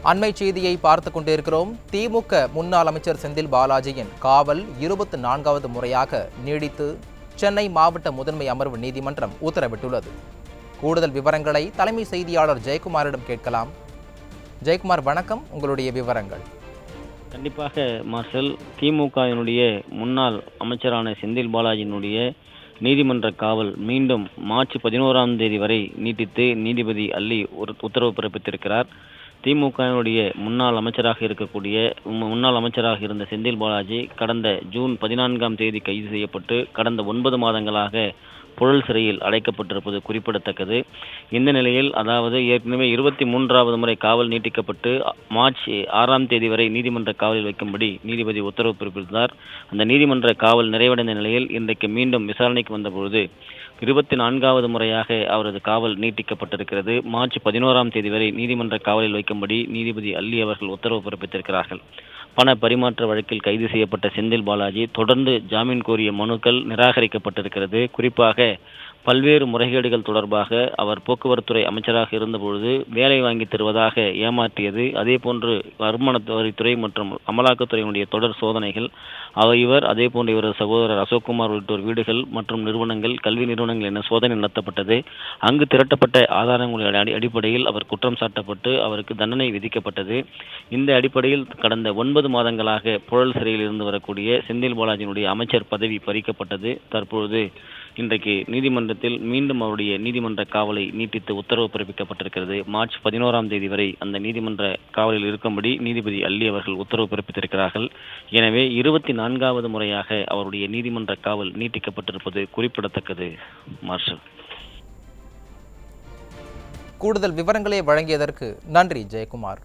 அண்மை செய்தியை பார்த்துக் கொண்டிருக்கிறோம். திமுக முன்னாள் அமைச்சர் செந்தில் பாலாஜியின் காவல் 24வது முறையாக நீடித்து சென்னை மாவட்ட முதன்மை அமர்வு நீதிமன்றம் உத்தரவிட்டுள்ளது. கூடுதல் விவரங்களை தலைமை செய்தியாளர் ஜெயக்குமாரிடம் கேட்கலாம். ஜெயக்குமார், வணக்கம். உங்களுடைய விவரங்கள். கண்டிப்பாக மார்ஷல், திமுகவினுடைய முன்னாள் அமைச்சரான செந்தில் பாலாஜியினுடைய நீதிமன்ற காவல் மீண்டும் மார்ச் 11ஆம் தேதி வரை நீட்டித்து நீதிபதி அல்லி உத்தரவு பிறப்பித்திருக்கிறார். திமுகவினுடைய முன்னாள் அமைச்சராக இருந்த செந்தில் பாலாஜி கடந்த ஜூன் 14ஆம் தேதி கைது செய்யப்பட்டு கடந்த 9 மாதங்களாக புழல் சிறையில் அடைக்கப்பட்டிருப்பது குறிப்பிடத்தக்கது. இந்த நிலையில் அதாவது ஏற்கனவே 23வது முறை காவல் நீட்டிக்கப்பட்டு மார்ச் 6ஆம் தேதி வரை நீதிமன்ற காவலில் வைக்கும்படி நீதிபதி உத்தரவு பிறப்பித்தார். அந்த நீதிமன்ற காவல் நிறைவடைந்த நிலையில் இன்றைக்கு மீண்டும் விசாரணைக்கு வந்தபொழுது 24வது முறையாக அவரது காவல் நீட்டிக்கப்பட்டிருக்கிறது. மார்ச் 11ஆம் தேதி வரை நீதிமன்ற காவலில் வைக்கும்படி நீதிபதி அல்லி அவர்கள் உத்தரவு பிறப்பித்திருக்கிறார்கள். பண பரிமாற்ற வழக்கில் கைது செய்யப்பட்ட செந்தில் பாலாஜி தொடர்ந்து ஜாமீன் கோரிய மனுக்கள் நிராகரிக்கப்பட்டிருக்கிறது. குறிப்பாக பல்வேறு முறைகேடுகள் தொடர்பாக அவர் போக்குவரத்துறை அமைச்சராக இருந்தபொழுது வேலை வாங்கி தருவதாக ஏமாற்றியது, அதேபோன்று வருமான வரித்துறை மற்றும் அமலாக்கத்துறையினுடைய தொடர் சோதனைகள், அதேபோன்று இவரது சகோதரர் அசோக்குமார் உள்ளிட்டோர் வீடுகள் மற்றும் நிறுவனங்கள், கல்வி நிறுவனங்கள் என சோதனை நடத்தப்பட்டது. அங்கு திரட்டப்பட்ட ஆதாரங்களின் அடிப்படையில் அவர் குற்றம் சாட்டப்பட்டு அவருக்கு தண்டனை விதிக்கப்பட்டது. இந்த அடிப்படையில் கடந்த 9 மாதங்களாக புழல் சிறையில் இருந்து வரக்கூடிய செந்தில் பாலாஜியினுடைய அமைச்சர் பதவி பறிக்கப்பட்டது. தற்பொழுது இன்றைக்கு நீதிமன்றத்தில் மீண்டும் அவருடைய நீதிமன்ற காவலை நீட்டித்து உத்தரவு பிறப்பிக்கப்பட்டிருக்கிறது. மார்ச் 11ஆம் தேதி வரை அந்த நீதிமன்ற காவலில் இருக்கும்படி நீதிபதி அல்லி அவர்கள் உத்தரவு பிறப்பித்திருக்கிறார்கள். எனவே 24வது முறையாக அவருடைய நீதிமன்ற காவல் நீட்டிக்கப்பட்டிருப்பது குறிப்பிடத்தக்கது. மார்ஷல், கூடுதல் விவரங்களை வழங்கியதற்கு நன்றி ஜெயக்குமார்.